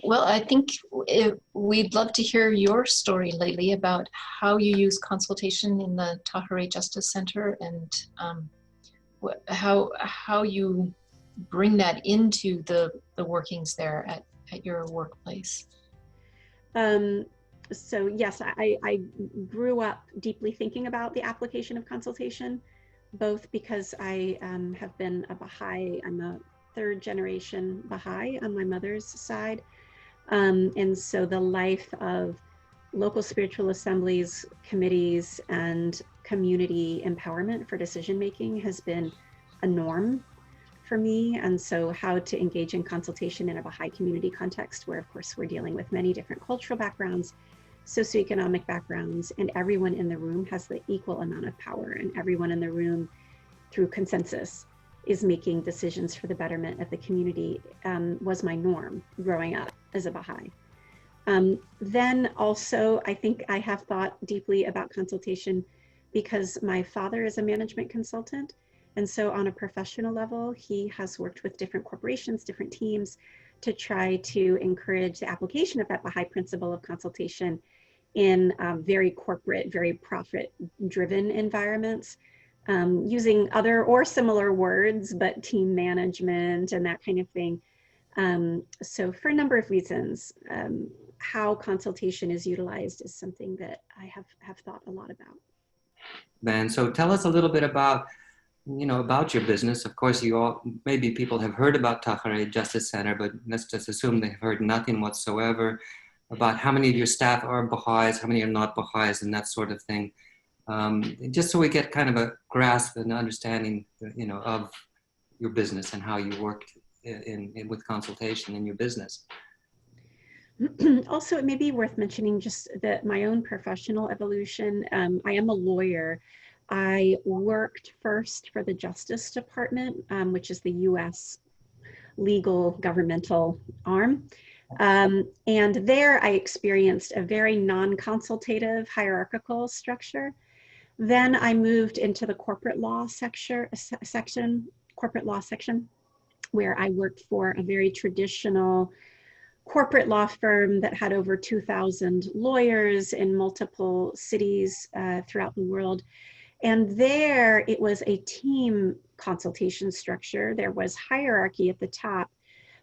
Well, I think we'd love to hear your story, Layli, about how you use consultation in the Tahirih Justice Center and how you bring that into the workings there at your workplace. So yes, I grew up deeply thinking about the application of consultation, both because I have been a Baha'i. I'm a third generation Baha'i on my mother's side. And so the life of local spiritual assemblies, committees, and community empowerment for decision-making has been a norm for me. And so how to engage in consultation in a Baha'i community context, where of course we're dealing with many different cultural backgrounds, socioeconomic backgrounds, and everyone in the room has the equal amount of power, and everyone in the room through consensus is making decisions for the betterment of the community, was my norm growing up as a Baha'i. Then also, I think I have thought deeply about consultation because my father is a management consultant. And so on a professional level, he has worked with different corporations, different teams to try to encourage the application of that Baha'i principle of consultation in very corporate, very profit-driven environments, using other or similar words, but team management and that kind of thing. So for a number of reasons, how consultation is utilized is something that I have thought a lot about. Ben, so tell us a little bit about, about your business. Of course, maybe people have heard about Tahirih Justice Center, but let's just assume they've heard nothing whatsoever about how many of your staff are Baha'is, how many are not Baha'is, and that sort of thing. Just so we get kind of a grasp and understanding, of your business and how you worked with consultation in your business. Also, it may be worth mentioning just that my own professional evolution. I am a lawyer. I worked first for the Justice Department, which is the U.S. legal governmental arm. And there I experienced a very non-consultative hierarchical structure. Then I moved into the corporate law section, where I worked for a very traditional corporate law firm that had over 2,000 lawyers in multiple cities throughout the world. And there it was a team consultation structure. There was hierarchy at the top,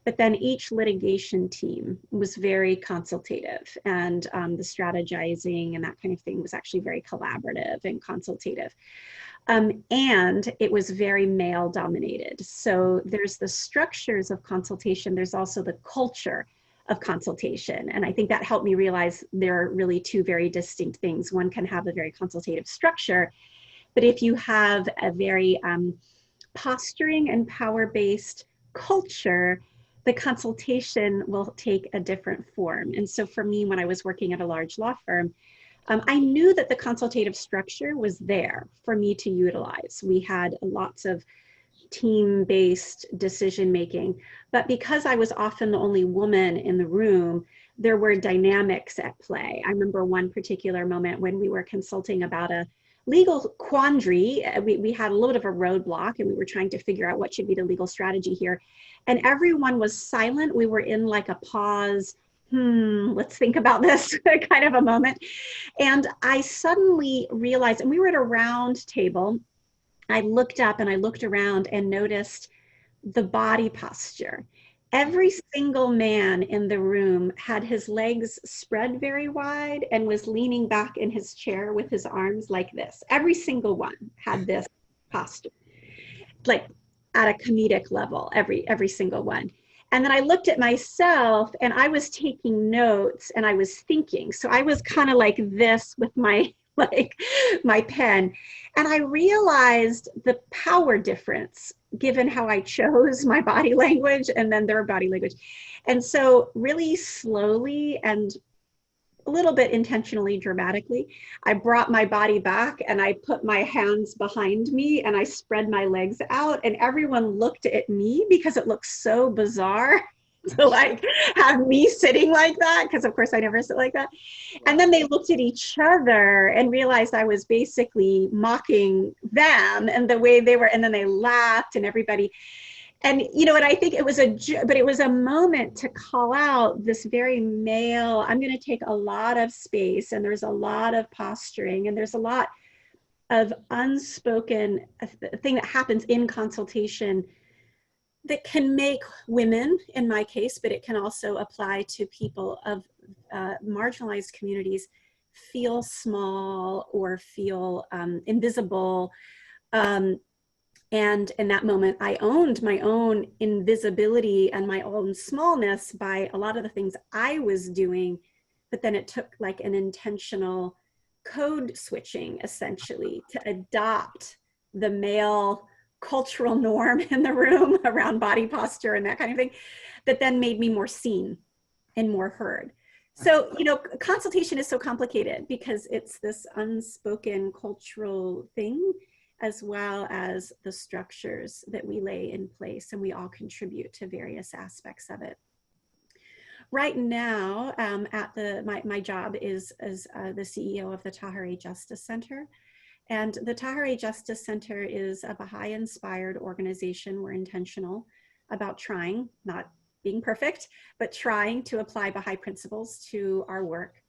but then each litigation team was very consultative, and the strategizing and that kind of thing was actually very collaborative and consultative. And it was very male dominated. So there's the structures of consultation. There's also the culture of consultation. And I think that helped me realize there are really two very distinct things. One can have a very consultative structure, but if you have a very posturing and power-based culture, the consultation will take a different form. And so for me, when I was working at a large law firm, I knew that the consultative structure was there for me to utilize. We had lots of team-based decision-making, but because I was often the only woman in the room, there were dynamics at play. I remember one particular moment when we were consulting about a legal quandary. We had a little bit of a roadblock, and we were trying to figure out what should be the legal strategy here. And everyone was silent. We were in like a pause, let's think about this kind of a moment. And I suddenly realized, and we were at a round table, I looked up and I looked around and noticed the body posture. Every single man in the room had his legs spread very wide and was leaning back in his chair with his arms like this. Every single one had this posture, like at a comedic level, every single one. And then I looked at myself and I was taking notes and I was thinking. So I was kind of like this with my my pen. And I realized the power difference given how I chose my body language and then their body language. And so really slowly and a little bit intentionally, dramatically, I brought my body back and I put my hands behind me and I spread my legs out, and everyone looked at me because it looked so bizarre to like have me sitting like that, because of course I never sit like that. And then they looked at each other and realized I was basically mocking them and the way they were, and then they laughed and everybody. And you know, and I think it was but it was a moment to call out this very male, I'm going to take a lot of space, and there's a lot of posturing, and there's a lot of unspoken thing that happens in consultation that can make women, in my case, but it can also apply to people of marginalized communities, feel small or feel invisible. And in that moment, I owned my own invisibility and my own smallness by a lot of the things I was doing, but then it took like an intentional code switching, essentially, to adopt the male cultural norm in the room around body posture and that kind of thing, that then made me more seen and more heard. So, you know, consultation is so complicated because it's this unspoken cultural thing, as well as the structures that we lay in place, and we all contribute to various aspects of it. Right now, my job is as the CEO of the Tahirih Justice Center. And the Tahirih Justice Center is a Baha'i-inspired organization. We're intentional about trying, not being perfect, but trying to apply Baha'i principles to our work.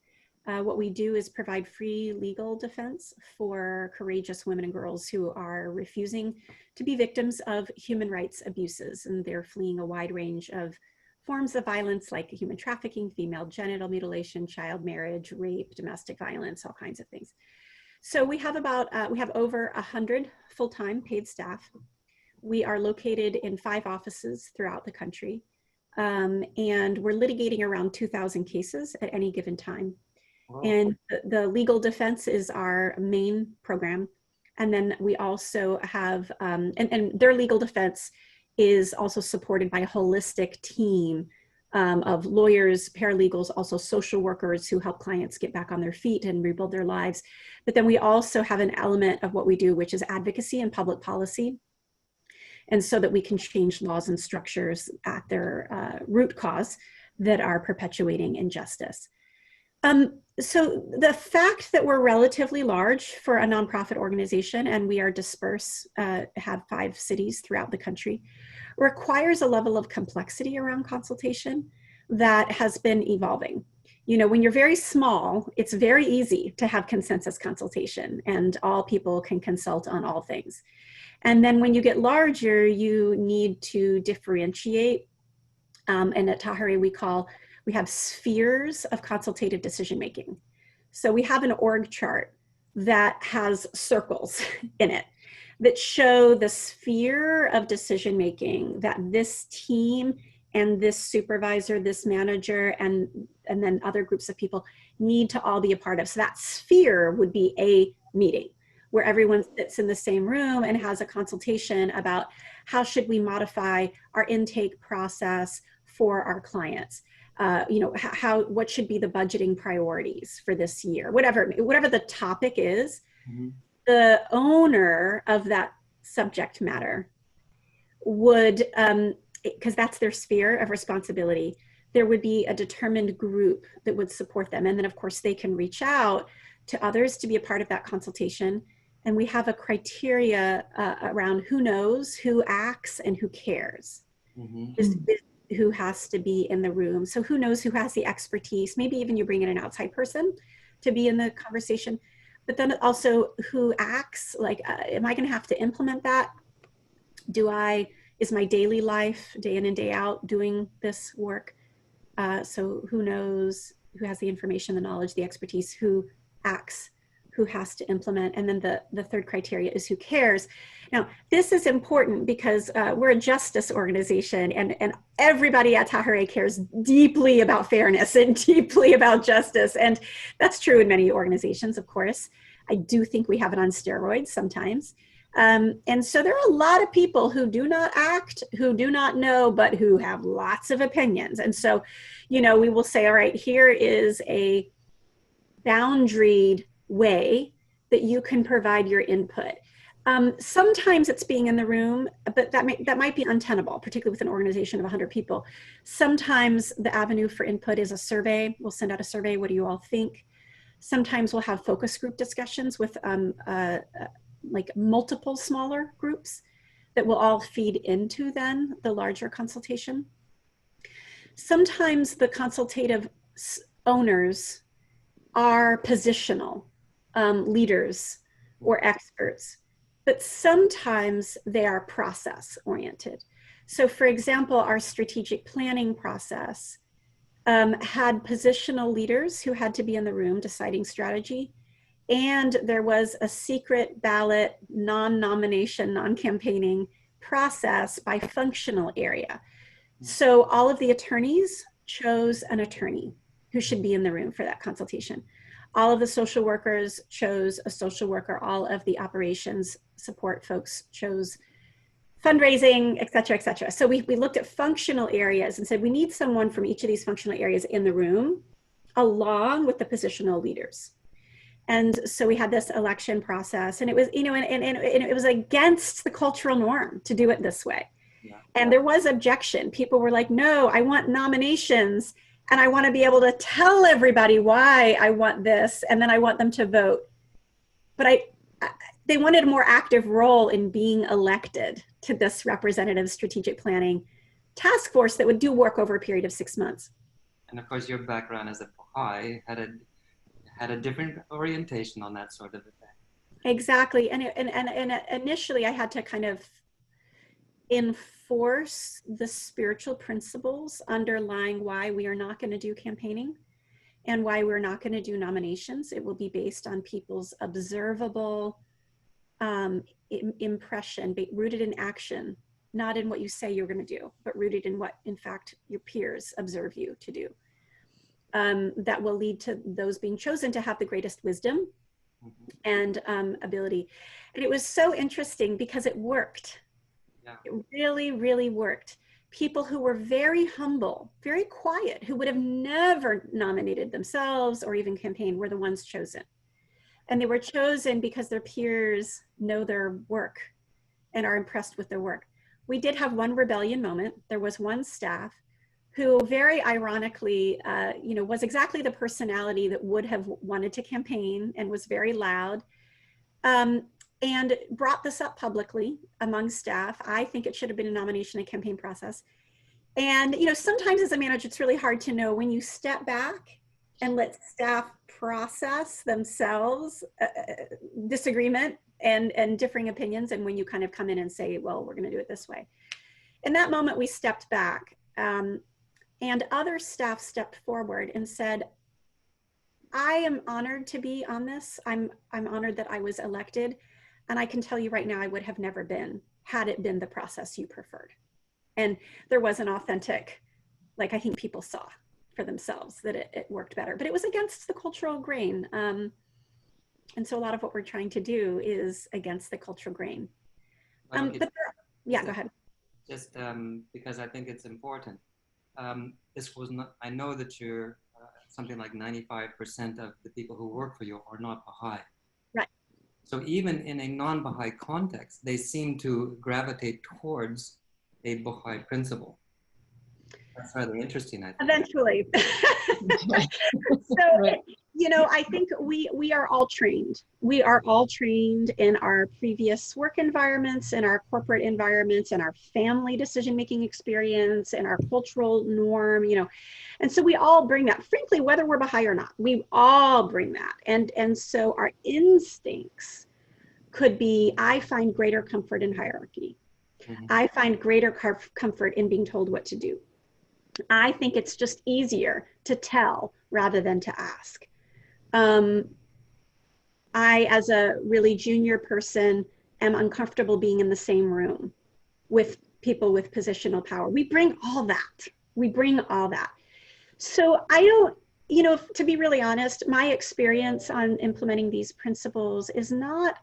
What we do is provide free legal defense for courageous women and girls who are refusing to be victims of human rights abuses, and they're fleeing a wide range of forms of violence like human trafficking, female genital mutilation, child marriage, rape, domestic violence, all kinds of things. So we have over 100 full-time paid staff. We are located in 5 offices throughout the country, and we're litigating around 2,000 cases at any given time. Wow. And the legal defense is our main program. And then we also have, and their legal defense is also supported by a holistic team of lawyers, paralegals, also social workers who help clients get back on their feet and rebuild their lives. But then we also have an element of what we do, which is advocacy and public policy. And so that we can change laws and structures at their root cause that are perpetuating injustice. So the fact that we're relatively large for a nonprofit organization, and we are dispersed, have 5 cities throughout the country, requires a level of complexity around consultation that has been evolving. You know, when you're very small, it's very easy to have consensus consultation and all people can consult on all things. And then when you get larger, you need to differentiate. And at Tahirih, we have spheres of consultative decision-making. So we have an org chart that has circles in it that show the sphere of decision-making that this team and this supervisor, this manager, and then other groups of people need to all be a part of. So that sphere would be a meeting where everyone sits in the same room and has a consultation about how should we modify our intake process for our clients. You know, what should be the budgeting priorities for this year, whatever the topic is. Mm-hmm. The owner of that subject matter would, because that's their sphere of responsibility, there would be a determined group that would support them. And then of course they can reach out to others to be a part of that consultation. And we have a criteria around who knows, who acts, and who cares. Mm-hmm. Who has to be in the room. So who knows who has the expertise, maybe even you bring in an outside person to be in the conversation, but then also who acts, like, am I gonna have to implement that? Is my daily life, day in and day out, doing this work? So who knows, who has the information, the knowledge, the expertise, who acts, who has to implement, and then the third criteria is who cares. Now, this is important because we're a justice organization, and everybody at Tahirih cares deeply about fairness and deeply about justice, and that's true in many organizations, of course. I do think we have it on steroids sometimes. And so there are a lot of people who do not act, who do not know, but who have lots of opinions. And so, you know, we will say, all right, here is a boundaried way that you can provide your input. Sometimes it's being in the room, but that might be untenable, particularly with an organization of 100 people. Sometimes the avenue for input is a survey. We'll send out a survey. What do you all think? Sometimes we'll have focus group discussions with like multiple smaller groups that will all feed into then the larger consultation. Sometimes the consultative owners are positional leaders or experts, but sometimes they are process oriented. So for example, our strategic planning process had positional leaders who had to be in the room deciding strategy. And there was a secret ballot, non-nomination, non-campaigning process by functional area. So all of the attorneys chose an attorney who should be in the room for that consultation. All of the social workers chose a social worker. All of the operations support folks chose fundraising, et cetera, et cetera. So we looked at functional areas and said, we need someone from each of these functional areas in the room, along with the positional leaders. And so we had this election process, and it was, and it was against the cultural norm to do it this way. Yeah. And there was objection. People were like, no, I want nominations, and I want to be able to tell everybody why I want this, and then I want them to vote. But they wanted a more active role in being elected to this representative strategic planning task force that would do work over a period of 6 months. And of course, your background as a Baha'i had a different orientation on that sort of a thing. Exactly. And initially I had to kind of enforce the spiritual principles underlying why we are not going to do campaigning and why we're not going to do nominations. It will be based on people's observable impression, rooted in action, not in what you say you're going to do, but rooted in what, in fact, your peers observe you to do. That will lead to those being chosen to have the greatest wisdom and ability. And it was so interesting because it worked. Yeah. It really, really worked. People who were very humble, very quiet, who would have never nominated themselves or even campaigned were the ones chosen. And they were chosen because their peers know their work and are impressed with their work. We did have one rebellion moment. There was one staff who very ironically, was exactly the personality that would have wanted to campaign and was very loud, and brought this up publicly among staff. I think it should have been a nomination and campaign process. And, sometimes as a manager, it's really hard to know when you step back and let staff process themselves disagreement and differing opinions, and when you kind of come in and say, well, we're going to do it this way. In that moment, we stepped back. And other staff stepped forward and said, I am honored to be on this. I'm honored that I was elected. And I can tell you right now, I would have never been, had it been the process you preferred. And there was an authentic, like I think people saw for themselves that it worked better, but it was against the cultural grain. And so a lot of what we're trying to do is against the cultural grain. Go ahead. Just because I think it's important. This was not, I know that you're something like 95% of the people who work for you are not Baha'i. Right. So even in a non-Baha'i context, they seem to gravitate towards a Baha'i principle. That's rather interesting, I think. Eventually. So, I think we are all trained. We are all trained in our previous work environments, in our corporate environments, in our family decision-making experience, in our cultural norm, and so we all bring that, frankly, whether we're Baha'i or not, we all bring that. And so our instincts could be, I find greater comfort in hierarchy. Mm-hmm. I find greater comfort in being told what to do. I think it's just easier to tell rather than to ask. I, as a really junior person, am uncomfortable being in the same room with people with positional power. We bring all that. So I don't, to be really honest, my experience on implementing these principles is not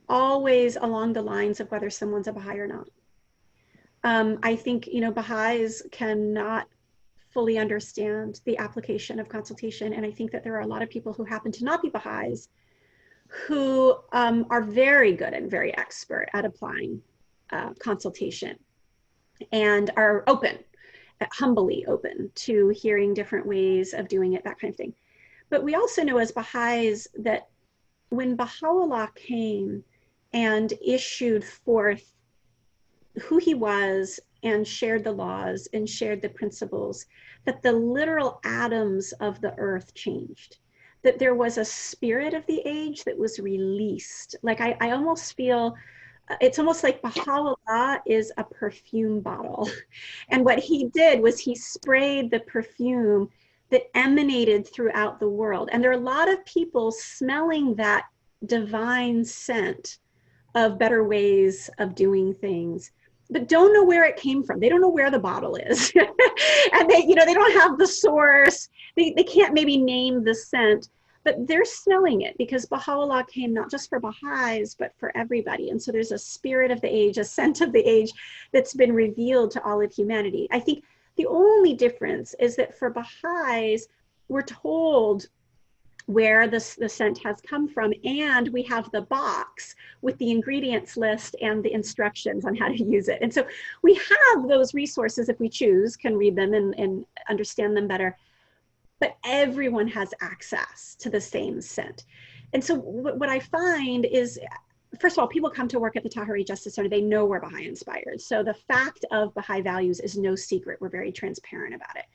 always along the lines of whether someone's a Baha'i or not. I think, Baha'is cannot fully understand the application of consultation. And I think that there are a lot of people who happen to not be Baha'is who are very good and very expert at applying consultation and are open, humbly open to hearing different ways of doing it, that kind of thing. But we also know as Baha'is that when Baha'u'llah came and issued forth who he was and shared the laws and shared the principles, that the literal atoms of the earth changed, that there was a spirit of the age that was released. Like I almost feel, it's almost like Baha'u'llah is a perfume bottle. And what he did was he sprayed the perfume that emanated throughout the world. And there are a lot of people smelling that divine scent of better ways of doing things, but don't know where it came from. They don't know where the bottle is. And they, you know, they don't have the source. They can't maybe name the scent, but they're smelling it because Baha'u'llah came not just for Baha'is, but for everybody. And so there's a spirit of the age, a scent of the age that's been revealed to all of humanity. I think the only difference is that for Baha'is, we're told where the scent has come from, and we have the box with the ingredients list and the instructions on how to use it. And so we have those resources if we choose, can read them and understand them better, but everyone has access to the same scent. And so what I find is, first of all, people come to work at the Tahrir Justice Center, they know we're Baha'i inspired. So the fact of Baha'i values is no secret. We're very transparent about it.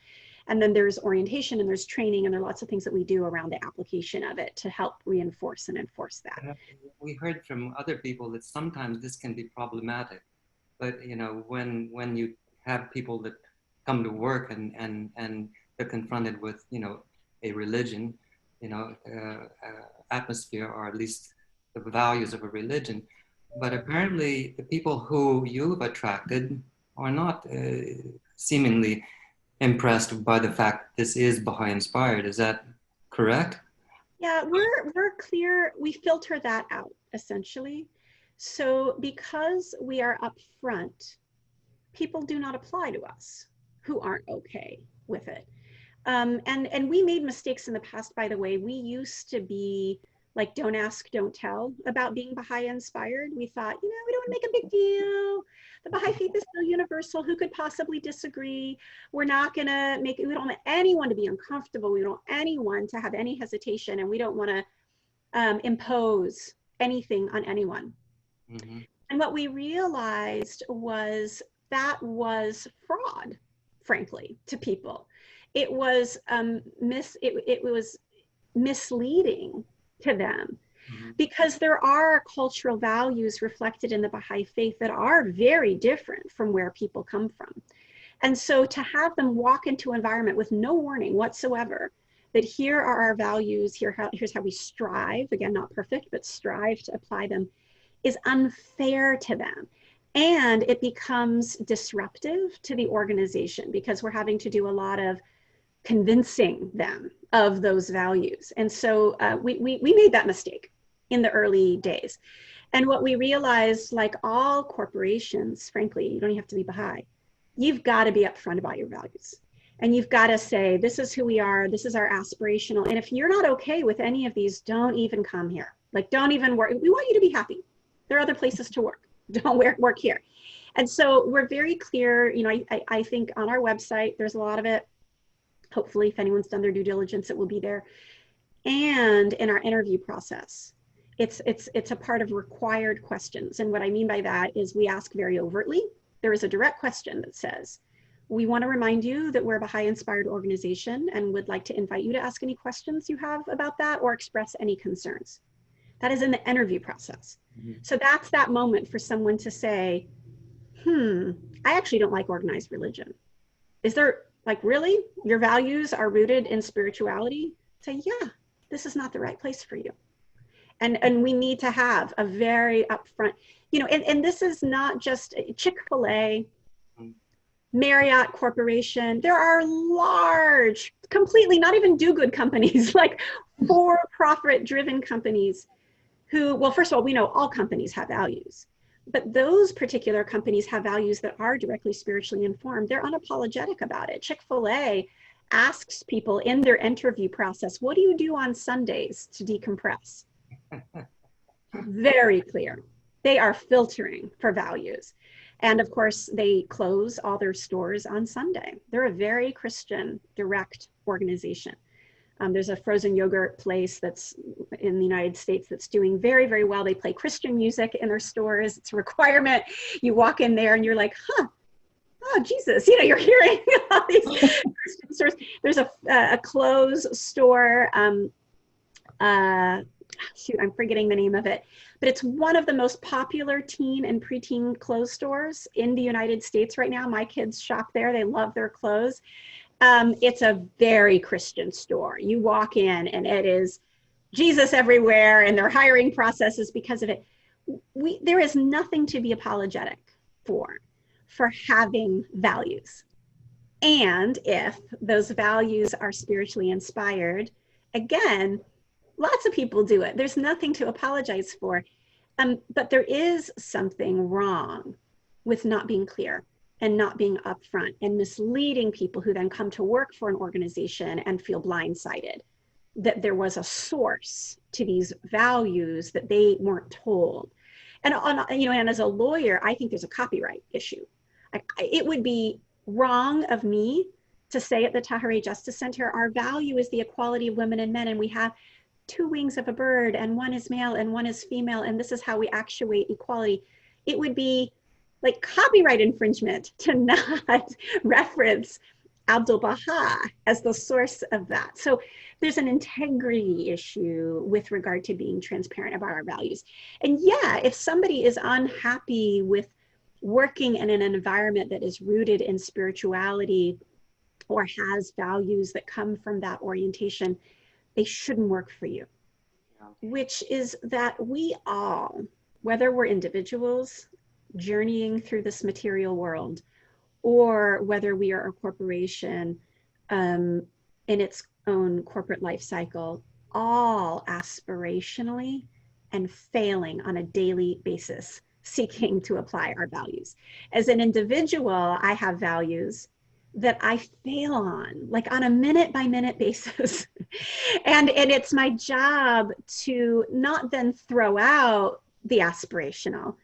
And then there's orientation and there's training and there are lots of things that we do around the application of it to help reinforce and enforce that. We heard from other people that sometimes this can be problematic, but you know, when you have people that come to work and they're confronted with, you know, a religion, you know, atmosphere, or at least the values of a religion, but apparently the people who you've attracted are not seemingly impressed by the fact this is Baha'i inspired. Is that correct? Yeah, we're clear. We filter that out essentially. So because we are upfront, people do not apply to us who aren't okay with it. And we made mistakes in the past, by the way. We used to be like, don't ask, don't tell about being Baha'i inspired. We thought, you know, we don't want to make a big deal. The Baha'i faith is so universal. Who could possibly disagree? We're not going to make it, we don't want anyone to be uncomfortable. We don't want anyone to have any hesitation, and we don't want to impose anything on anyone. Mm-hmm. And what we realized was that was fraud, frankly, to people. It was it was misleading to them, mm-hmm. because there are cultural values reflected in the Baha'i faith that are very different from where people come from. And so to have them walk into an environment with no warning whatsoever, that here are our values, here's how we strive, again, not perfect, but strive to apply them, is unfair to them. And it becomes disruptive to the organization because we're having to do a lot of convincing them of those values. And so we made that mistake in the early days. And what we realized, like all corporations, frankly, you don't even have to be Baha'i, you've got to be upfront about your values. And you've got to say, this is who we are, this is our aspirational. And if you're not okay with any of these, don't even come here. Like, don't even work. We want you to be happy. There are other places to work. Don't work here. And so we're very clear, you know, I think on our website, there's a lot of it. Hopefully, if anyone's done their due diligence, it will be there. And in our interview process, it's a part of required questions. And what I mean by that is we ask very overtly. There is a direct question that says, we want to remind you that we're a Baha'i-inspired organization and would like to invite you to ask any questions you have about that or express any concerns. That is in the interview process. Mm-hmm. So that's that moment for someone to say, I actually don't like organized religion. Is there, like, really? Your values are rooted in spirituality? Say, yeah, this is not the right place for you. And we need to have a very upfront, you know, and this is not just Chick-fil-A, Marriott Corporation. There are large, completely not even do-good companies, like for-profit driven companies who, well, first of all, we know all companies have values, but those particular companies have values that are directly spiritually informed. They're unapologetic about it. Chick-fil-A asks people in their interview process, what do you do on Sundays to decompress? Very clear. They are filtering for values. And of course, they close all their stores on Sunday. They're a very Christian, direct organization. There's a frozen yogurt place that's in the United States that's doing very, very well. They play Christian music in their stores. It's a requirement. You walk in there and you're like, huh, oh, Jesus, you know, you're hearing all these Christian stores. There's a clothes store. Shoot, I'm forgetting the name of it, but it's one of the most popular teen and preteen clothes stores in the United States right now. My kids shop there. They love their clothes. It's a very Christian store. You walk in and it is Jesus everywhere, and their hiring process is because of it. There is nothing to be apologetic for having values. And if those values are spiritually inspired, again, lots of people do it. There's nothing to apologize for. But there is something wrong with not being clear and not being upfront and misleading people who then come to work for an organization and feel blindsided that there was a source to these values that they weren't told. And and as a lawyer, I think there's a copyright issue. It would be wrong of me to say at the Tahirih Justice Center, our value is the equality of women and men, and we have 2 wings of a bird, and one is male and one is female, and this is how we actuate equality. It would be like copyright infringement to not reference Abdu'l-Baha as the source of that. So there's an integrity issue with regard to being transparent about our values. And yeah, if somebody is unhappy with working in an environment that is rooted in spirituality or has values that come from that orientation, they shouldn't work for you. Which is that we all, whether we're individuals journeying through this material world, or whether we are a corporation in its own corporate life cycle, all aspirationally and failing on a daily basis, seeking to apply our values. As an individual, I have values that I fail on, like on a minute by minute basis. and it's my job to not then throw out the aspirational,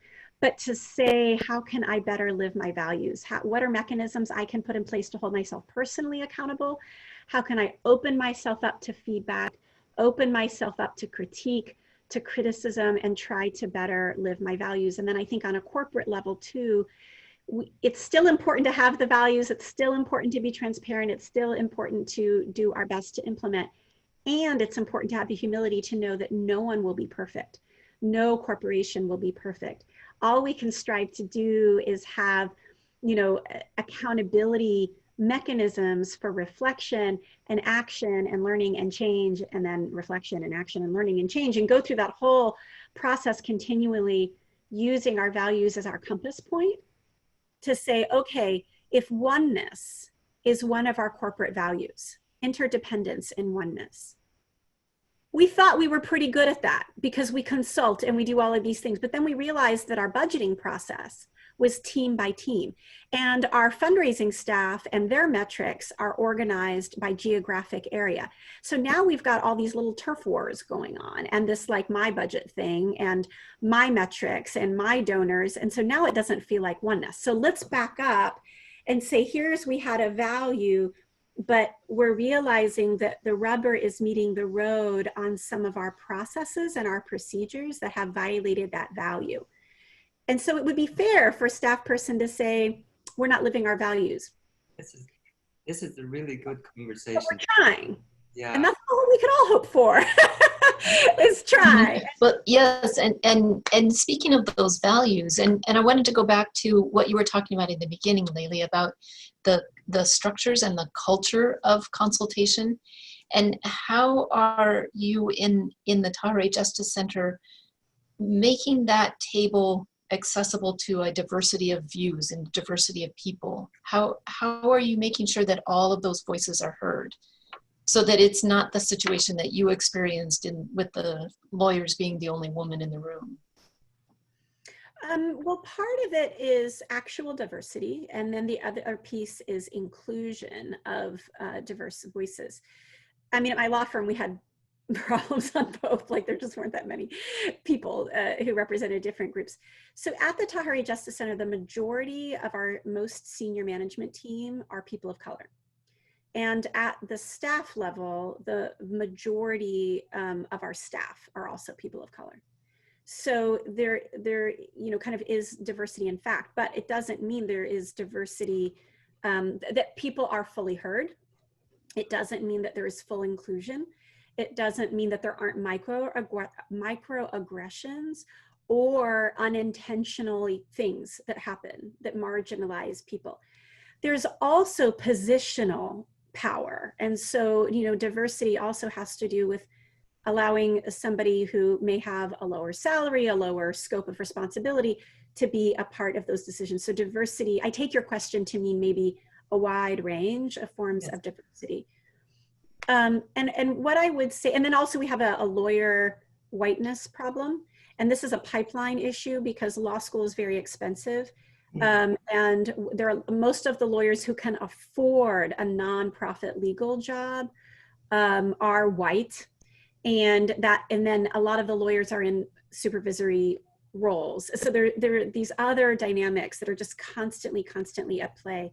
but to say, how can I better live my values? What are mechanisms I can put in place to hold myself personally accountable? How can I open myself up to feedback, open myself up to critique, to criticism, and try to better live my values? And then I think on a corporate level too, it's still important to have the values. It's still important to be transparent. It's still important to do our best to implement. And it's important to have the humility to know that no one will be perfect. No corporation will be perfect. All we can strive to do is have, accountability mechanisms for reflection and action and learning and change, and then reflection and action and learning and change, and go through that whole process continually using our values as our compass point to say, okay, if oneness is one of our corporate values, interdependence and oneness, we thought we were pretty good at that because we consult and we do all of these things. But then we realized that our budgeting process was team by team, and our fundraising staff and their metrics are organized by geographic area. So now we've got all these little turf wars going on, and this like my budget thing and my metrics and my donors. And so now it doesn't feel like oneness. So let's back up and say, we had a value, but we're realizing that the rubber is meeting the road on some of our processes and our procedures that have violated that value. And so it would be fair for a staff person to say, we're not living our values. This is a really good conversation. But we're trying. Yeah. And that's all we can all hope for is try. Well, yes, and speaking of those values, and I wanted to go back to what you were talking about in the beginning, Layli, about the structures and the culture of consultation, and how are you in the Tahirih Justice Center making that table accessible to a diversity of views and diversity of people? How are you making sure that all of those voices are heard, so that it's not the situation that you experienced with the lawyers being the only woman in the room? Well, part of it is actual diversity, and then the other piece is inclusion of diverse voices. I mean, at my law firm, we had problems on both, like there just weren't that many people who represented different groups. So at the Tahirih Justice Center, the majority of our most senior management team are people of color. And at the staff level, the majority of our staff are also people of color. So there, kind of is diversity in fact, but it doesn't mean there is diversity, that people are fully heard. It doesn't mean that there is full inclusion. It doesn't mean that there aren't microaggressions or unintentionally things that happen that marginalize people. There's also positional power. And so, diversity also has to do with allowing somebody who may have a lower salary, a lower scope of responsibility to be a part of those decisions. So diversity, I take your question to mean maybe a wide range of forms of diversity. And what I would say, and then also we have a lawyer whiteness problem. And this is a pipeline issue because law school is very expensive. And there are most of the lawyers who can afford a nonprofit legal job are white. And then a lot of the lawyers are in supervisory roles. So there are these other dynamics that are just constantly at play.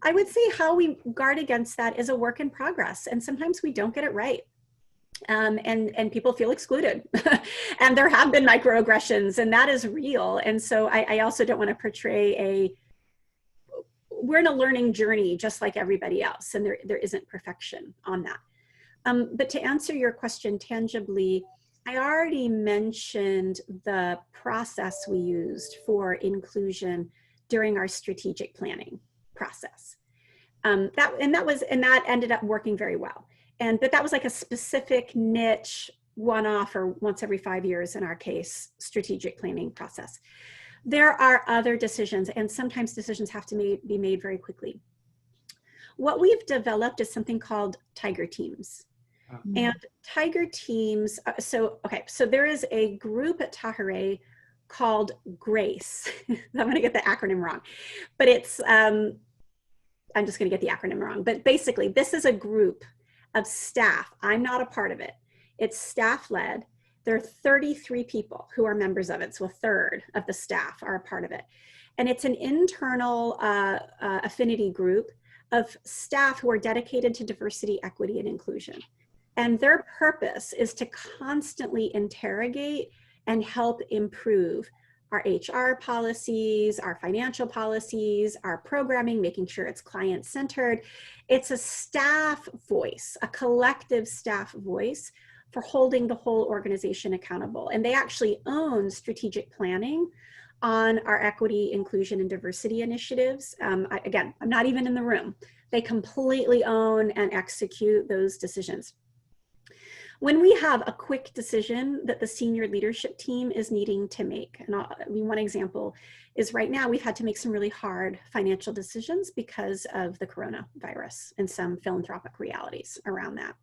I would say how we guard against that is a work in progress. And sometimes we don't get it right. And people feel excluded. And there have been microaggressions, and that is real. And so I also don't want to portray we're in a learning journey just like everybody else. And there isn't perfection on that. But to answer your question tangibly, I already mentioned the process we used for inclusion during our strategic planning process. That ended up working very well. But that was like a specific niche, one-off or once every 5 years in our case, strategic planning process. There are other decisions, and sometimes decisions have to be made very quickly. What we've developed is something called tiger teams. And tiger teams, so there is a group at Tahirih called GRACE. I'm going to get the acronym wrong, but I'm just going to get the acronym wrong. But basically, this is a group of staff. I'm not a part of it. It's staff-led. There are 33 people who are members of it, so a third of the staff are a part of it. And it's an internal affinity group of staff who are dedicated to diversity, equity, and inclusion. And their purpose is to constantly interrogate and help improve our HR policies, our financial policies, our programming, making sure it's client-centered. It's a staff voice, a collective staff voice for holding the whole organization accountable. And they actually own strategic planning on our equity, inclusion, and diversity initiatives. Again, I'm not even in the room. They completely own and execute those decisions. When we have a quick decision that the senior leadership team is needing to make, and one example is right now we've had to make some really hard financial decisions because of the coronavirus and some philanthropic realities around that.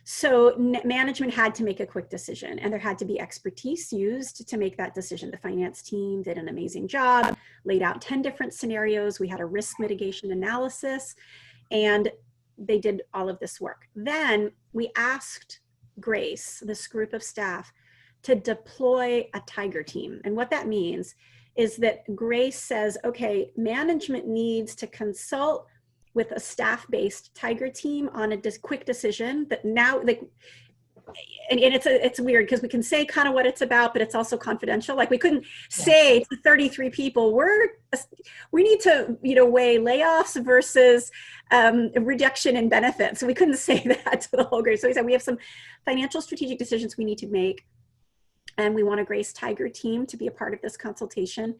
So management had to make a quick decision, and there had to be expertise used to make that decision. The finance team did an amazing job, laid out 10 different scenarios. We had a risk mitigation analysis, and they did all of this work. Then we asked GRACE, this group of staff, to deploy a tiger team. And what that means is that GRACE says, okay, management needs to consult with a staff-based tiger team on a quick decision that now, and it's weird because we can say kind of what it's about, but it's also confidential. Like we couldn't say to 33 people, we need to weigh layoffs versus reduction in benefits. So we couldn't say that to the whole group. So we said we have some financial strategic decisions we need to make, and we want a GRACE Tiger team to be a part of this consultation.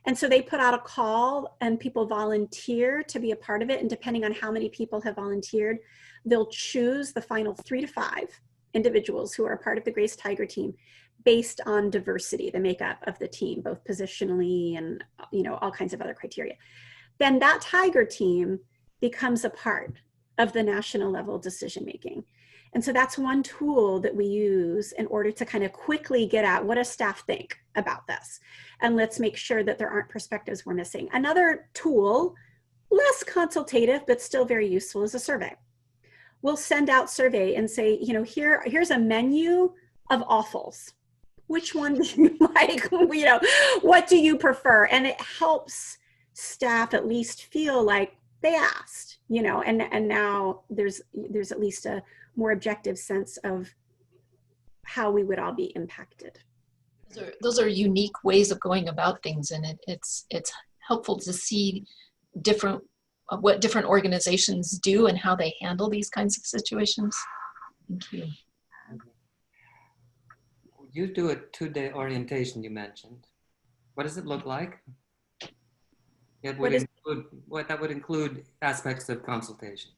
And so they put out a call, and people volunteer to be a part of it. And depending on how many people have volunteered, they'll choose the final 3 to 5 individuals who are a part of the GRACE Tiger team based on diversity, the makeup of the team, both positionally and all kinds of other criteria. Then that Tiger team becomes a part of the national level decision making. And so that's one tool that we use in order to kind of quickly get at what does staff think about this? And let's make sure that there aren't perspectives we're missing. Another tool, less consultative, but still very useful, is a survey. We'll send out survey and say, here's a menu of awfuls. Which one do you like? What do you prefer? And it helps staff at least feel like they asked, you know, and now there's at least a more objective sense of how we would all be impacted. Those are unique ways of going about things, and it's helpful to see what different organizations do and how they handle these kinds of situations. Thank you. You do a 2-day orientation, you mentioned. What does it look like? That would include aspects of consultation.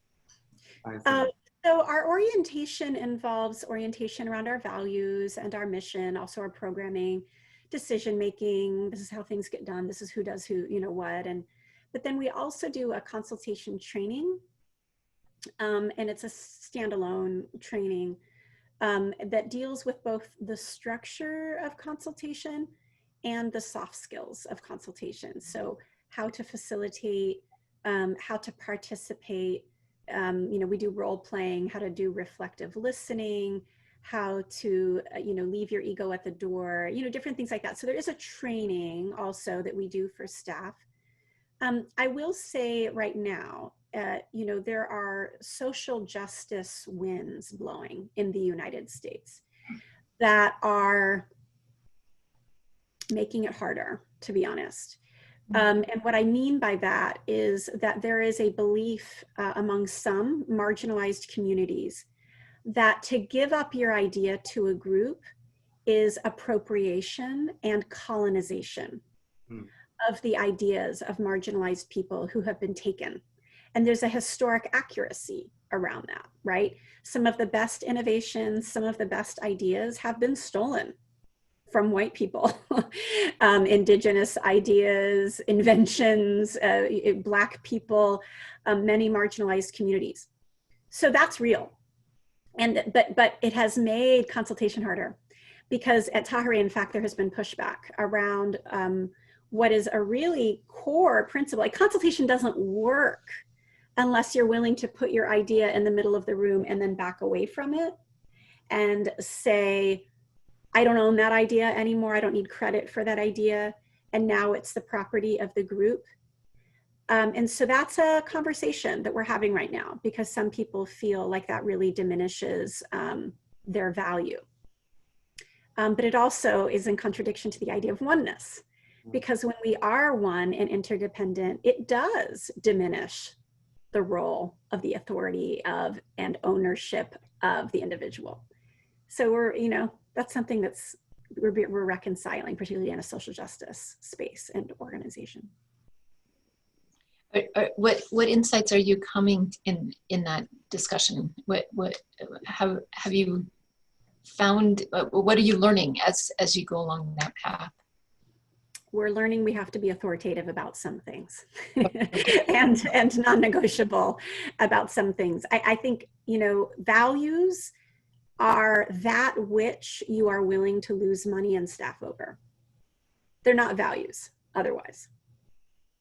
So our orientation involves orientation around our values and our mission, also our programming, decision making. This is how things get done. This is who does who, you know what. But then we also do a consultation training, and it's a standalone training that deals with both the structure of consultation and the soft skills of consultation. So how to facilitate, how to participate. You know, we do role playing, how to do reflective listening, how to, you know, leave your ego at the door, you know, different things like that. So there is a training also that we do for staff. I will say right now, you know, there are social justice winds blowing in the United States that are making it harder, to be honest. And what I mean by that is that there is a belief among some marginalized communities that to give up your idea to a group is appropriation and colonization of the ideas of marginalized people who have been taken. And there's a historic accuracy around that, right? Some of the best innovations, some of the best ideas have been stolen from white people, indigenous ideas, inventions, Black people, many marginalized communities. So that's real. But it has made consultation harder because at Tahrir, in fact, there has been pushback around what is a really core principle. Like consultation doesn't work unless you're willing to put your idea in the middle of the room and then back away from it and say, I don't own that idea anymore. I don't need credit for that idea. And now it's the property of the group. And so that's a conversation that we're having right now because some people feel like that really diminishes their value. But it also is in contradiction to the idea of oneness, because when we are one and interdependent, it does diminish the role of the authority of and ownership of the individual. So we're, you know, that's something that's we're reconciling, particularly in a social justice space and organization. What insights are you coming in that discussion? What have you found? What are you learning as you go along that path? We're learning we have to be authoritative about some things and non-negotiable about some things. I think, you know, values are that which you are willing to lose money and staff over. They're not values otherwise,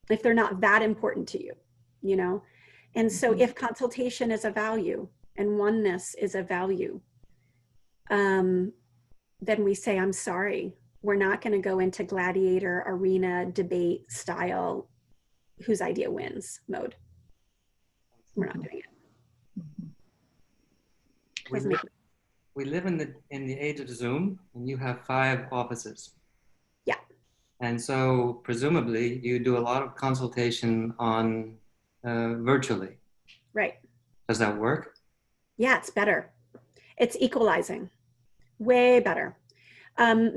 if they're not that important to you, you know? And so if consultation is a value and oneness is a value, then we say, I'm sorry, we're not going to go into gladiator arena debate style, whose idea wins mode. We're not doing it. We live in the age of Zoom, and you have 5 offices. Yeah. And so presumably you do a lot of consultation on virtually. Right. Does that work? Yeah, it's better. It's equalizing, way better.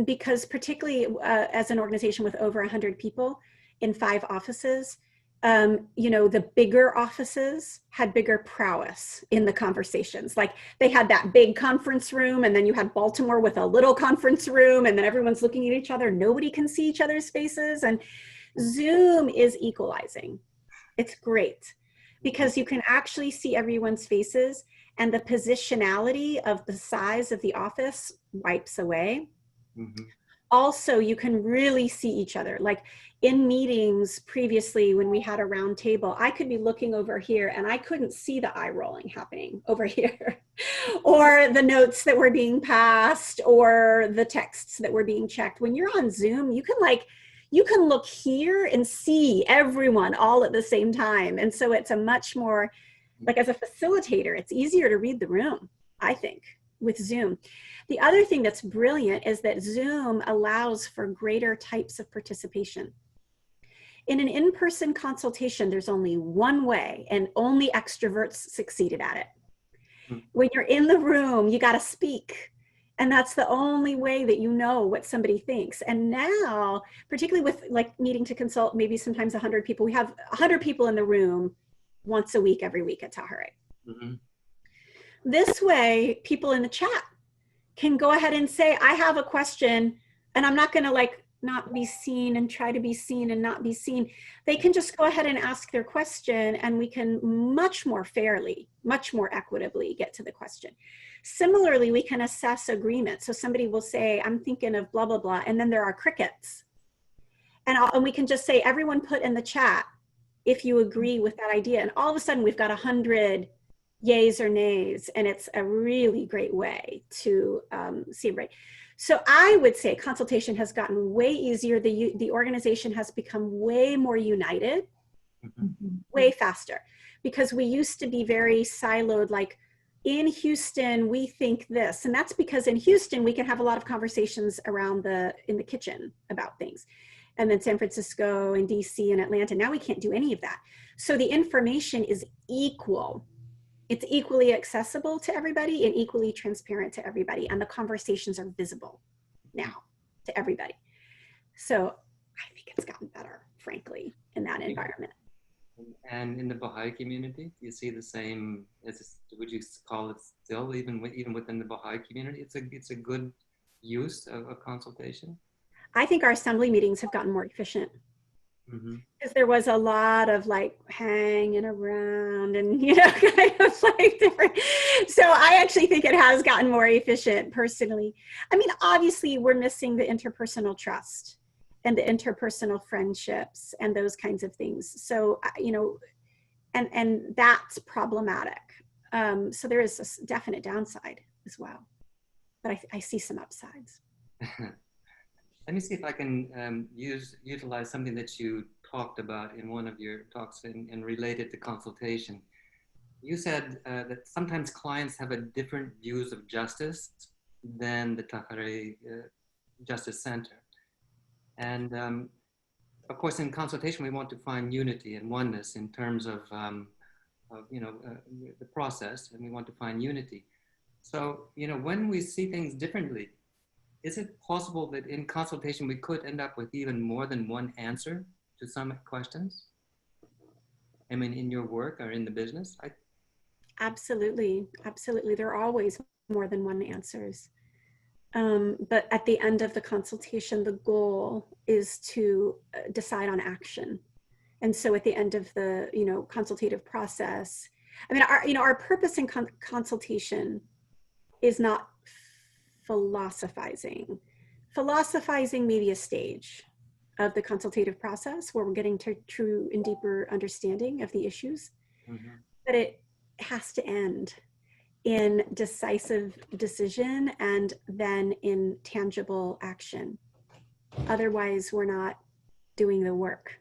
Because particularly as an organization with over 100 people in 5 offices, you know, the bigger offices had bigger prowess in the conversations. Like they had that big conference room, and then you had Baltimore with a little conference room, and then everyone's looking at each other. Nobody can see each other's faces. And Zoom is equalizing. It's great because you can actually see everyone's faces, and the positionality of the size of the office wipes away. Mm-hmm. Also, you can really see each other. Like in meetings previously, when we had a round table, I could be looking over here and I couldn't see the eye rolling happening over here, or the notes that were being passed, or the texts that were being checked. When you're on Zoom, you you can look here and see everyone all at the same time. And so it's a much more, like as a facilitator, it's easier to read the room, I think, with Zoom. The other thing that's brilliant is that Zoom allows for greater types of participation. In an in-person consultation, there's only one way, and only extroverts succeeded at it. When you're in the room, you got to speak. And that's the only way that you know what somebody thinks. And now, particularly with like needing to consult maybe sometimes 100 people, we have 100 people in the room once a week, every week at Tahare. Mm-hmm. This way, people in the chat can go ahead and say, I have a question, and I'm not going to like not be seen and try to be seen and not be seen. They can just go ahead and ask their question, and we can much more fairly, much more equitably get to the question. Similarly, we can assess agreement. So somebody will say, I'm thinking of blah, blah, blah, and then there are crickets. And we can just say, everyone put in the chat if you agree with that idea. And all of a sudden, we've got 100 yays or nays, and it's a really great way to see everybody. So I would say consultation has gotten way easier. The organization has become way more united, way faster, because we used to be very siloed, like in Houston, we think this, and that's because in Houston, we can have a lot of conversations around in the kitchen about things. And then San Francisco and DC and Atlanta, now we can't do any of that. So the information is equal. It's equally accessible to everybody and equally transparent to everybody. And the conversations are visible now to everybody. So I think it's gotten better, frankly, in that environment. And in the Baha'i community, do you see the same, would you call it still, even within the Baha'i community, it's a good use of consultation? I think our assembly meetings have gotten more efficient. Because there was a lot of like hanging around and, you know, kind of like different. So I actually think it has gotten more efficient personally. I mean, obviously we're missing the interpersonal trust and the interpersonal friendships and those kinds of things. So, you know, and that's problematic. So there is a definite downside as well, but I see some upsides. Let me see if I can utilize something that you talked about in one of your talks and related to consultation. You said that sometimes clients have a different views of justice than the Tahare Justice Center. And of course, in consultation, we want to find unity and oneness in terms of the process, and we want to find unity. So, you know, when we see things differently, is it possible that in consultation we could end up with even more than one answer to some questions? I mean, in your work or in the business? Absolutely, absolutely. There are always more than one answers. But at the end of the consultation, the goal is to decide on action. And so at the end of the, you know, consultative process, I mean, our purpose in consultation is not philosophizing. Philosophizing may be a stage of the consultative process where we're getting to true and deeper understanding of the issues, but it has to end in decisive decision and then in tangible action. Otherwise, we're not doing the work.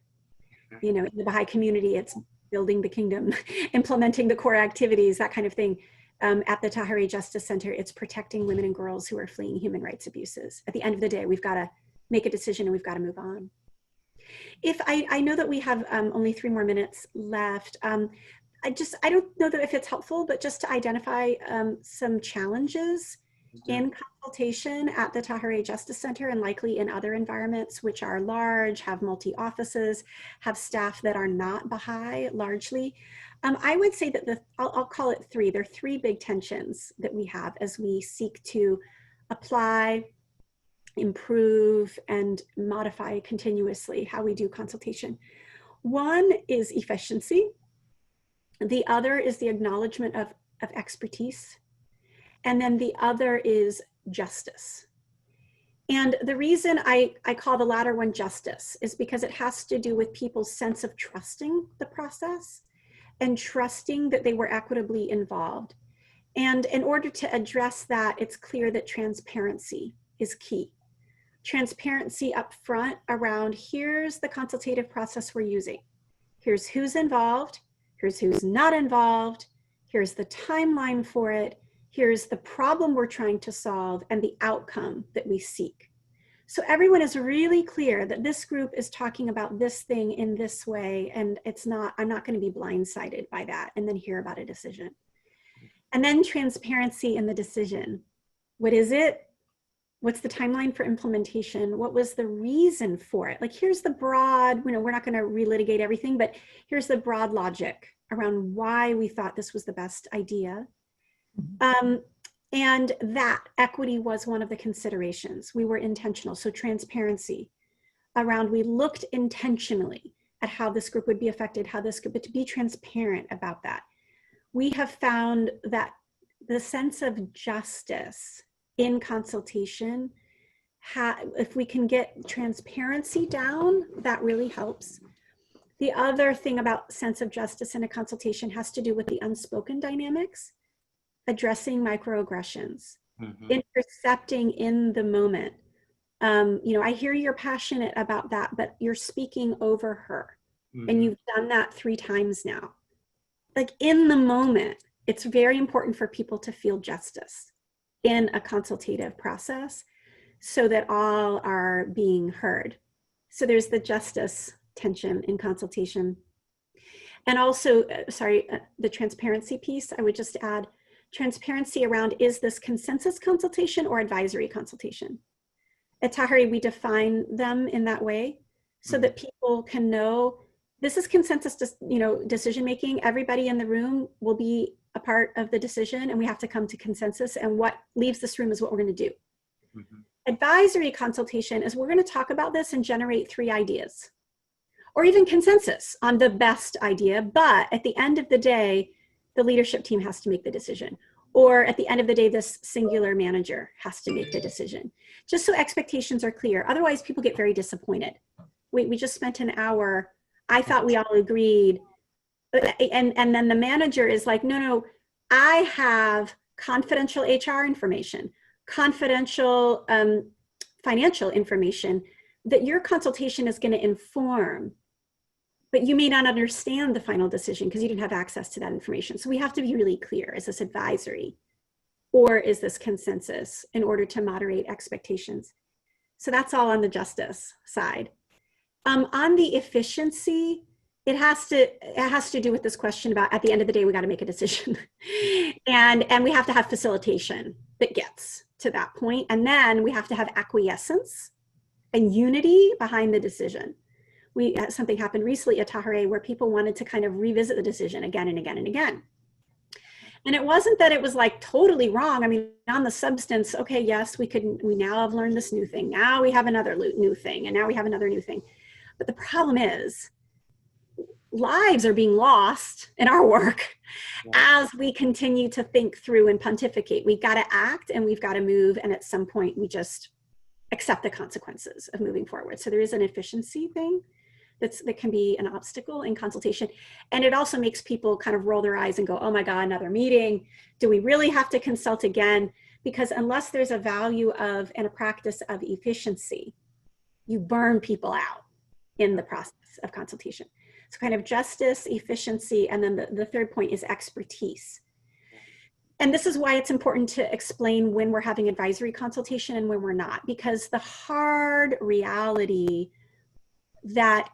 You know, in the Baha'i community, it's building the kingdom, implementing the core activities, that kind of thing. At the Tahare Justice Center, it's protecting women and girls who are fleeing human rights abuses. At the end of the day, we've got to make a decision and we've got to move on. If I know that we have only 3 more minutes left, I don't know that if it's helpful, but just to identify some challenges in consultation at the Tahare Justice Center and likely in other environments which are large, have multi-offices, have staff that are not Baha'i largely. I would say that I'll call it 3. There are 3 big tensions that we have as we seek to apply, improve, and modify continuously how we do consultation. One is efficiency. The other is the acknowledgement of expertise. And then the other is justice. And the reason I call the latter one justice is because it has to do with people's sense of trusting the process and trusting that they were equitably involved. And in order to address that, it's clear that transparency is key. transparency up front around here's the consultative process we're using. Here's who's involved, here's who's not involved, here's the timeline for it, here's the problem we're trying to solve and the outcome that we seek. So everyone is really clear that this group is talking about this thing in this way, and I'm not going to be blindsided by that and then hear about a decision. And then transparency in the decision. What is it? What's the timeline for implementation? What was the reason for it? Like, here's the broad, we're not going to relitigate everything, but here's the broad logic around why we thought this was the best idea. And that equity was one of the considerations. We were intentional. So transparency around, we looked intentionally at how this group would be affected, how this group, but to be transparent about that. We have found that the sense of justice in consultation, if we can get transparency down, that really helps. The other thing about sense of justice in a consultation has to do with the unspoken dynamics. Addressing microaggressions, intercepting in the moment. I hear you're passionate about that, but you're speaking over her. And you've done that 3 times now. Like, in the moment, it's very important for people to feel justice in a consultative process so that all are being heard. So there's the justice tension in consultation. And also, the transparency piece, I would just add, transparency around, is this consensus consultation or advisory consultation? At Tahari, we define them in that way so that people can know this is consensus, decision making. Everybody in the room will be a part of the decision, and we have to come to consensus, and what leaves this room is what we're going to do. Advisory consultation is, we're going to talk about this and generate 3 ideas, or even consensus on the best idea, but at the end of the day, the leadership team has to make the decision. Or at the end of the day, this singular manager has to make the decision. Just so expectations are clear. Otherwise, people get very disappointed. We just spent an hour, I thought we all agreed. And then the manager is like, no, I have confidential HR information, confidential financial information that your consultation is going to inform. But you may not understand the final decision because you didn't have access to that information. So we have to be really clear. Is this advisory or is this consensus, in order to moderate expectations? So that's all on the justice side. On the efficiency, it has to do with this question about, at the end of the day, we got to make a decision. and we have to have facilitation that gets to that point. And then we have to have acquiescence and unity behind the decision. Something happened recently at Tahare where people wanted to kind of revisit the decision again and again and again. And it wasn't that it was like totally wrong. I mean, on the substance, okay, yes, we now have learned this new thing. Now we have another new thing, and now we have another new thing. But the problem is, lives are being lost in our work as we continue to think through and pontificate. We've got to act and we've got to move. And at some point, we just accept the consequences of moving forward. So there is an efficiency thing that can be an obstacle in consultation. And it also makes people kind of roll their eyes and go, oh my God, another meeting. Do we really have to consult again? Because unless there's a value of and a practice of efficiency, you burn people out in the process of consultation. So kind of justice, efficiency, and then the third point is expertise. And this is why it's important to explain when we're having advisory consultation and when we're not, because the hard reality that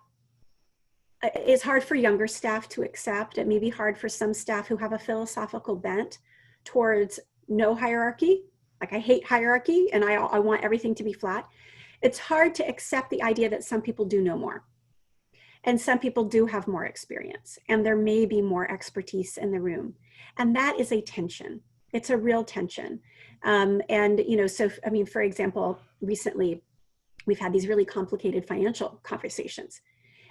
is hard for younger staff to accept. It may be hard for some staff who have a philosophical bent towards no hierarchy. Like, I hate hierarchy and I want everything to be flat. It's hard to accept the idea that some people do know more. And some people do have more experience, and there may be more expertise in the room. And that is a tension. It's a real tension. For example, recently we've had these really complicated financial conversations,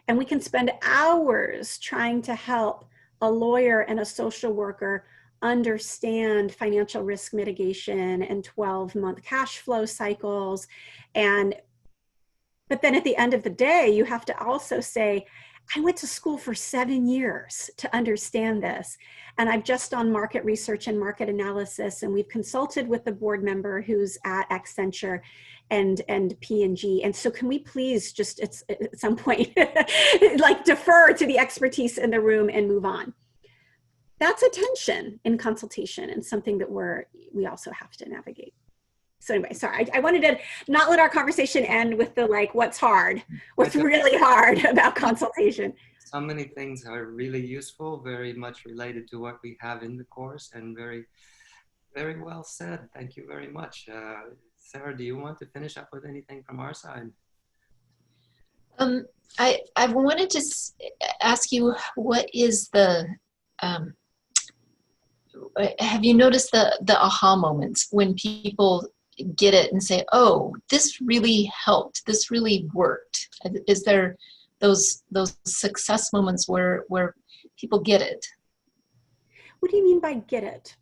and we can spend hours trying to help a lawyer and a social worker understand financial risk mitigation and 12-month cash flow cycles. But then at the end of the day, you have to also say, I went to school for 7 years to understand this. And I've just done market research and market analysis, and we've consulted with the board member who's at Accenture and P&G. And so can we please just at some point, like defer to the expertise in the room and move on? That's a tension in consultation and something that we also have to navigate. So anyway, sorry, I wanted to not let our conversation end with the like, what's really hard about consultation. So many things are really useful, very much related to what we have in the course, and very, very well said. Thank you very much. Sarah, do you want to finish up with anything from our side? I wanted to ask you, what is the, have you noticed the aha moments when people get it and say, oh, this really helped, this really worked? Is there those success moments where people get it? What do you mean by get it?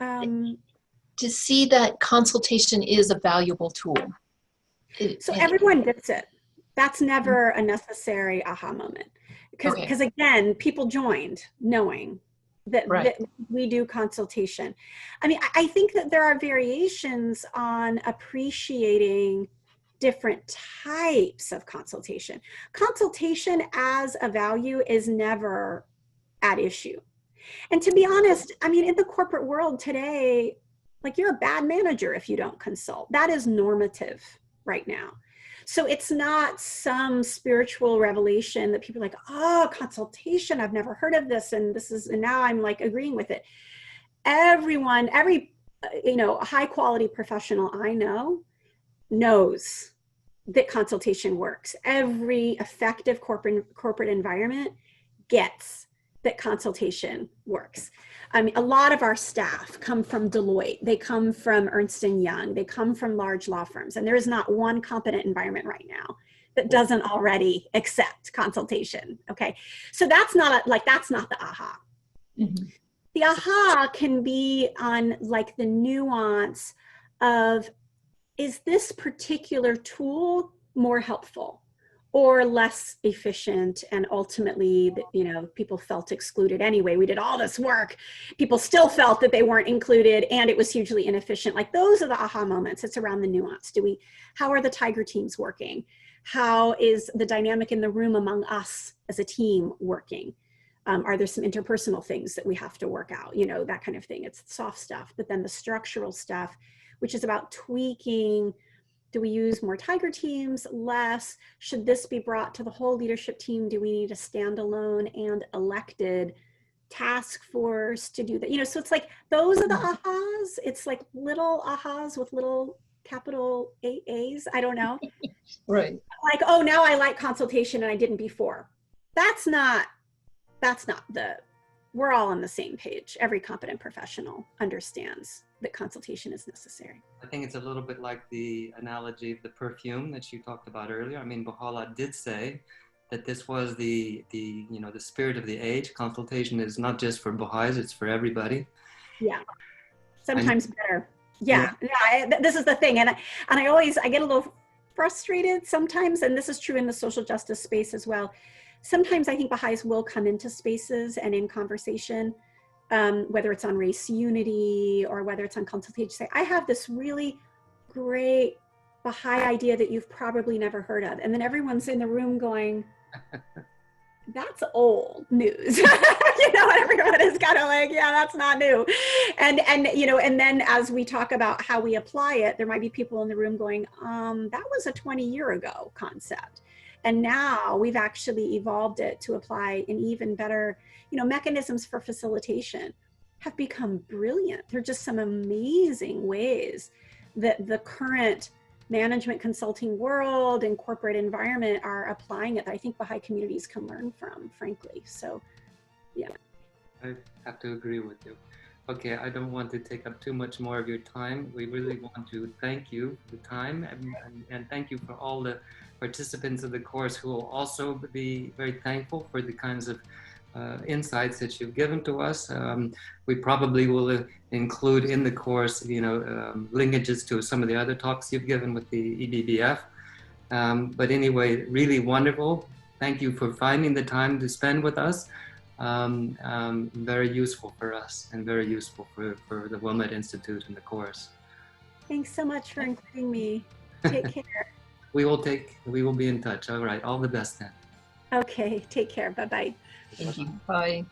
To see that consultation is a valuable tool. So everyone gets it. That's never a necessary aha moment. Because again, people joined knowing that we do consultation. I mean, I think that there are variations on appreciating different types of consultation. Consultation as a value is never at issue. And to be honest, I mean, in the corporate world today, like, you're a bad manager if you don't consult. That is normative right now. So it's not some spiritual revelation that people are like, oh, consultation, I've never heard of this. And now I'm like agreeing with it. Every high quality professional I know knows that consultation works. Every effective corporate environment gets that consultation works. I mean, a lot of our staff come from Deloitte, they come from Ernst & Young, they come from large law firms, and there is not one competent environment right now that doesn't already accept consultation, okay? So that's not the aha. Mm-hmm. The aha can be on like the nuance of, is this particular tool more helpful or less efficient? And ultimately, people felt excluded anyway. We did all this work. People still felt that they weren't included, and it was hugely inefficient. Like, those are the aha moments. It's around the nuance. How are the Tiger teams working? How is the dynamic in the room among us as a team working? Are there some interpersonal things that we have to work out? That kind of thing. It's soft stuff. But then the structural stuff, which is about tweaking. Do we use more Tiger teams, less? Should this be brought to the whole leadership team? Do we need a standalone and elected task force to do that? So it's like, those are the ahas. It's like little ahas with little capital A's. I don't know. Right. Like, oh, now I like consultation and I didn't before. That's not we're all on the same page. Every competent professional understands that consultation is necessary. I think it's a little bit like the analogy of the perfume that you talked about earlier. I mean, Baha'u'llah did say that this was the spirit of the age. Consultation is not just for Baha'is, it's for everybody. Yeah, sometimes better. Yeah. This is the thing. And I get a little frustrated sometimes, and this is true in the social justice space as well. Sometimes I think Baha'is will come into spaces and in conversation, whether it's on race unity or whether it's on consultation, say, I have this really great Baha'i idea that you've probably never heard of. And then everyone's in the room going, that's old news. And everyone is kind of like, yeah, that's not new. And then as we talk about how we apply it, there might be people in the room going, that was a 20-year ago concept. And now we've actually evolved it to apply an even better, mechanisms for facilitation have become brilliant. There are just some amazing ways that the current management consulting world and corporate environment are applying it that I think Baha'i communities can learn from, frankly. So, yeah. I have to agree with you. Okay, I don't want to take up too much more of your time. We really want to thank you for the time, and thank you for all the participants of the course who will also be very thankful for the kinds of insights that you've given to us. We probably will include in the course, linkages to some of the other talks you've given with the ebbf. But anyway, really wonderful. thank you for finding the time to spend with us. Very useful for us and very useful for the Wilmette Institute and the course. Thanks so much for including me. Take care. We will be in touch. All right. All the best then. Okay, take care. Bye-bye. Thank you. Bye.